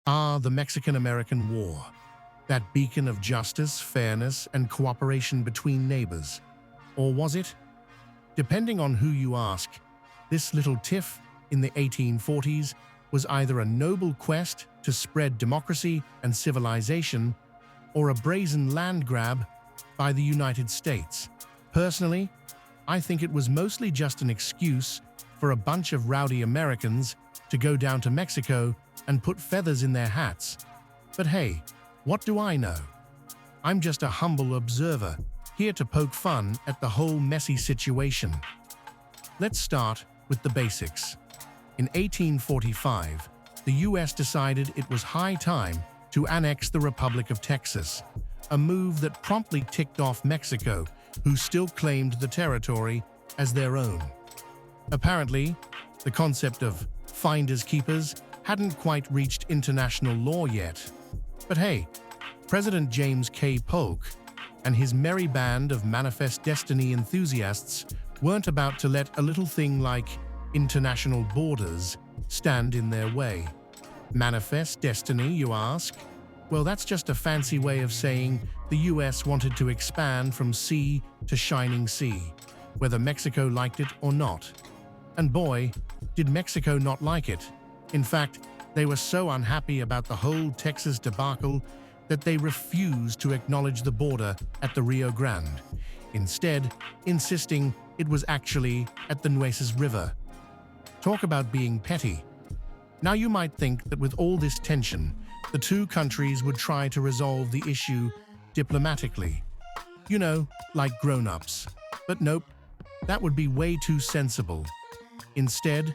The Mexican-American War, that beacon of justice, fairness, and cooperation between neighbors. Or was it? Depending on who you ask, this little tiff in the 1840s was either a noble quest to spread democracy and civilization or a brazen land grab by the United States. Personally, I think it was mostly just an excuse for a bunch of rowdy Americans to go down to Mexico and put feathers in their hats. But hey, what do I know? I'm just a humble observer, here to poke fun at the whole messy situation. Let's start with the basics. In 1845, the US decided it was high time to annex the Republic of Texas, a move that promptly ticked off Mexico, who still claimed the territory as their own. Apparently, the concept of finders keepers hadn't quite reached international law yet. But hey, President James K Polk and his merry band of Manifest Destiny enthusiasts weren't about to let a little thing like international borders stand in their way. Manifest Destiny, you ask? Well, that's just a fancy way of saying the US wanted to expand from sea to shining sea, whether Mexico liked it or not. And boy, did Mexico not like it. In fact, they were so unhappy about the whole Texas debacle that they refused to acknowledge the border at the Rio Grande, instead insisting it was actually at the Nueces River. Talk about being petty. Now you might think that with all this tension, the two countries would try to resolve the issue diplomatically. You know, like grown-ups. But nope, that would be way too sensible. Instead,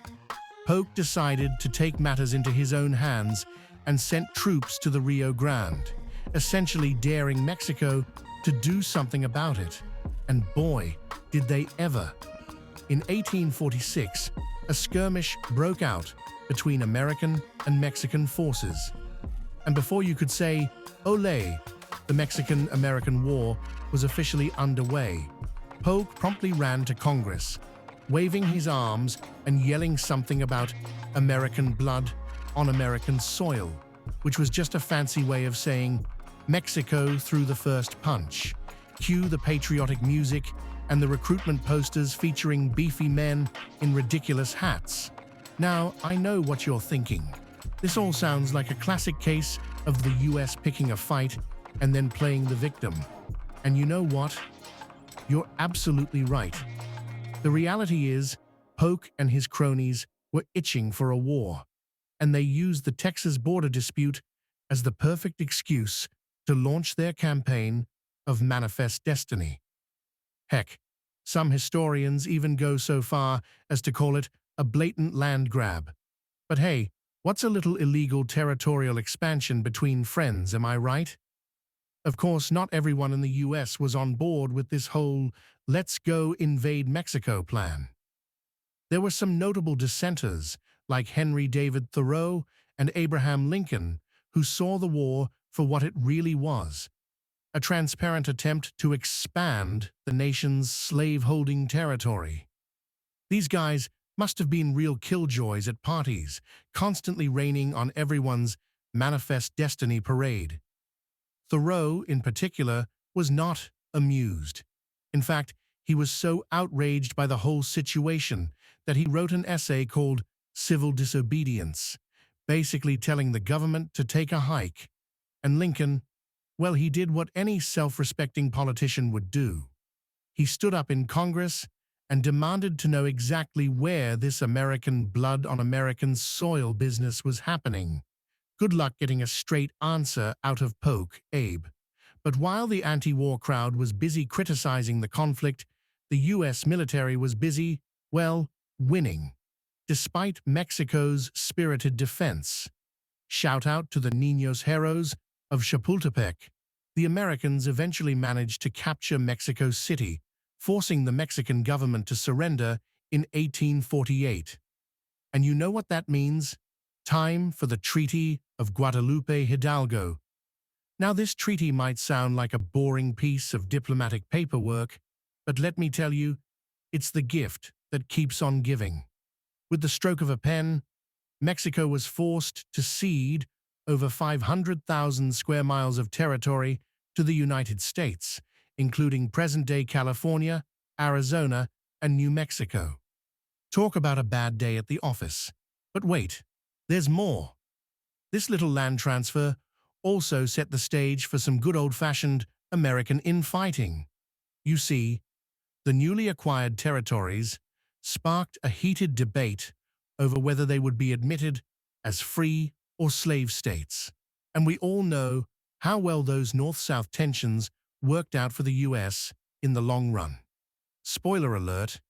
Polk decided to take matters into his own hands and sent troops to the Rio Grande, essentially daring Mexico to do something about it. And boy, did they ever. In 1846, a skirmish broke out between American and Mexican forces. And before you could say, "Olé," the Mexican-American War was officially underway. Polk promptly ran to Congress, waving his arms and yelling something about American blood on American soil, which was just a fancy way of saying Mexico threw the first punch. Cue the patriotic music and the recruitment posters featuring beefy men in ridiculous hats. Now, I know what you're thinking. This all sounds like a classic case of the US picking a fight and then playing the victim. And you know what? You're absolutely right. The reality is, Polk and his cronies were itching for a war, and they used the Texas border dispute as the perfect excuse to launch their campaign of Manifest Destiny. Heck, some historians even go so far as to call it a blatant land grab. But hey, what's a little illegal territorial expansion between friends, am I right? Of course, not everyone in the US was on board with this whole "let's go invade Mexico" plan. There were some notable dissenters, like Henry David Thoreau and Abraham Lincoln, who saw the war for what it really was: a transparent attempt to expand the nation's slave-holding territory. These guys must have been real killjoys at parties, constantly raining on everyone's Manifest Destiny parade. Thoreau, in particular, was not amused. In fact, he was so outraged by the whole situation that he wrote an essay called Civil Disobedience, basically telling the government to take a hike. And Lincoln, well, he did what any self-respecting politician would do. He stood up in Congress and demanded to know exactly where this American blood on American soil business was happening. Good luck getting a straight answer out of Polk, Abe. But while the anti-war crowd was busy criticizing the conflict, the US military was busy, well, winning, despite Mexico's spirited defense. Shout out to the Niños Heroes of Chapultepec. The Americans eventually managed to capture Mexico City, forcing the Mexican government to surrender in 1848. And you know what that means? Time for the Treaty of Guadalupe Hidalgo. Now, this treaty might sound like a boring piece of diplomatic paperwork, but let me tell you, it's the gift that keeps on giving. With the stroke of a pen, Mexico was forced to cede over 500,000 square miles of territory to the United States, including present-day California, Arizona, and New Mexico. Talk about a bad day at the office. But wait, there's more. This little land transfer also set the stage for some good old-fashioned American infighting. You see, the newly acquired territories sparked a heated debate over whether they would be admitted as free or slave states. And we all know how well those North-South tensions worked out for the US in the long run. Spoiler alert,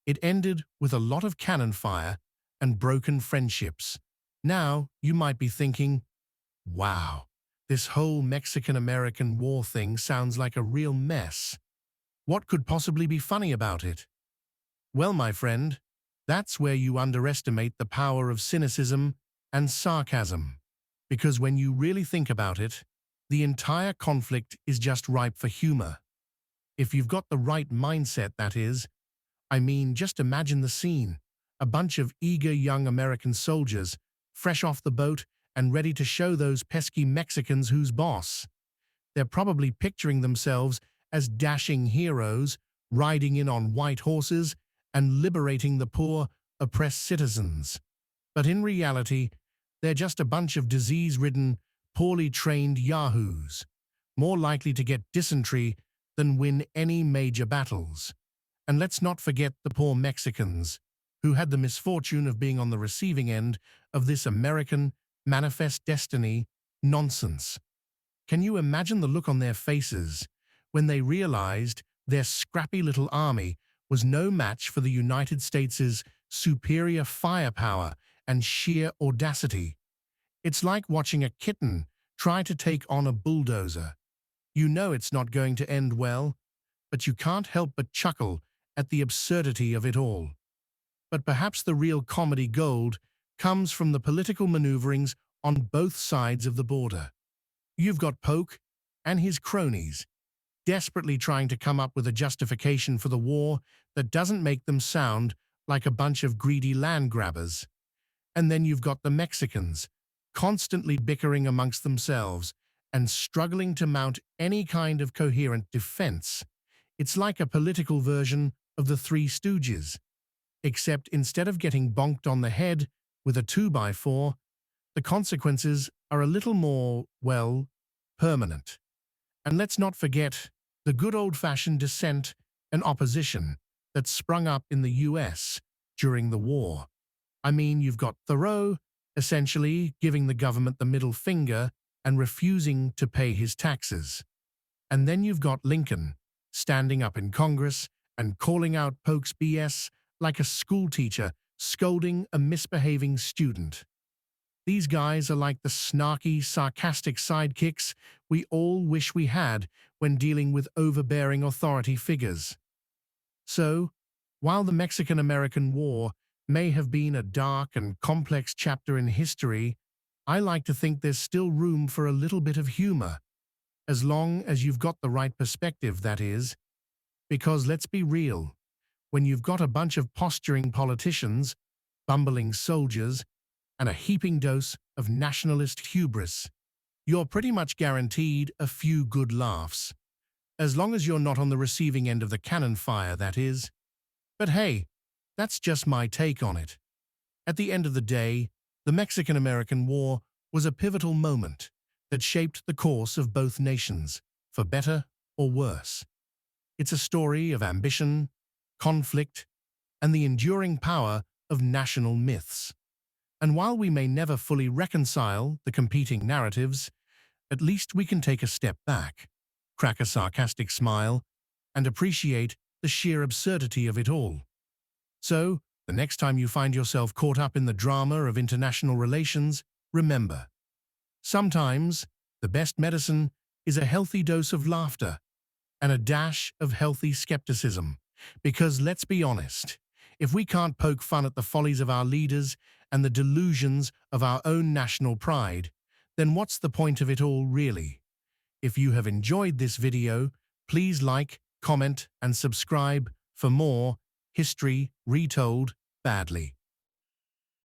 it ended with a lot of cannon fire and broken friendships. Now, you might be thinking, wow, this whole Mexican-American war thing sounds like a real mess. What could possibly be funny about it? Well, my friend, that's where you underestimate the power of cynicism and sarcasm. Because when you really think about it, the entire conflict is just ripe for humor. If you've got the right mindset, that is. I mean, just imagine the scene. A bunch of eager young American soldiers, fresh off the boat and ready to show those pesky Mexicans who's boss. They're probably picturing themselves as dashing heroes, riding in on white horses and liberating the poor, oppressed citizens. But in reality, they're just a bunch of disease-ridden, poorly trained yahoos, more likely to get dysentery than win any major battles. And let's not forget the poor Mexicans, who had the misfortune of being on the receiving end of this American manifest destiny nonsense. Can you imagine the look on their faces when they realized their scrappy little army was no match for the United States' superior firepower and sheer audacity? It's like watching a kitten try to take on a bulldozer. You know it's not going to end well, but you can't help but chuckle at the absurdity of it all. But perhaps the real comedy gold comes from the political maneuverings on both sides of the border. You've got Polk and his cronies desperately trying to come up with a justification for the war that doesn't make them sound like a bunch of greedy land grabbers. And then you've got the Mexicans constantly bickering amongst themselves and struggling to mount any kind of coherent defense. It's like a political version of the Three Stooges, except instead of getting bonked on the head with a 2x4, the consequences are a little more, well, permanent. And let's not forget the good old-fashioned dissent and opposition that sprung up in the US during the war. I mean, you've got Thoreau essentially giving the government the middle finger and refusing to pay his taxes. And then you've got Lincoln standing up in Congress and calling out Polk's BS like a schoolteacher scolding a misbehaving student. These guys are like the snarky, sarcastic sidekicks we all wish we had when dealing with overbearing authority figures. So, while the Mexican-American War may have been a dark and complex chapter in history, I like to think there's still room for a little bit of humor, as long as you've got the right perspective, that is. Because let's be real, when you've got a bunch of posturing politicians, bumbling soldiers, and a heaping dose of nationalist hubris, you're pretty much guaranteed a few good laughs. As long as you're not on the receiving end of the cannon fire, that is. But hey, that's just my take on it. At the end of the day, the Mexican-American War was a pivotal moment that shaped the course of both nations, for better or worse. It's a story of ambition, conflict, and the enduring power of national myths. And while we may never fully reconcile the competing narratives, at least we can take a step back, crack a sarcastic smile, and appreciate the sheer absurdity of it all. So, the next time you find yourself caught up in the drama of international relations, remember, sometimes the best medicine is a healthy dose of laughter and a dash of healthy skepticism. Because let's be honest, if we can't poke fun at the follies of our leaders and the delusions of our own national pride, then what's the point of it all really? If you have enjoyed this video, please like, comment, and subscribe for more History Retold Badly.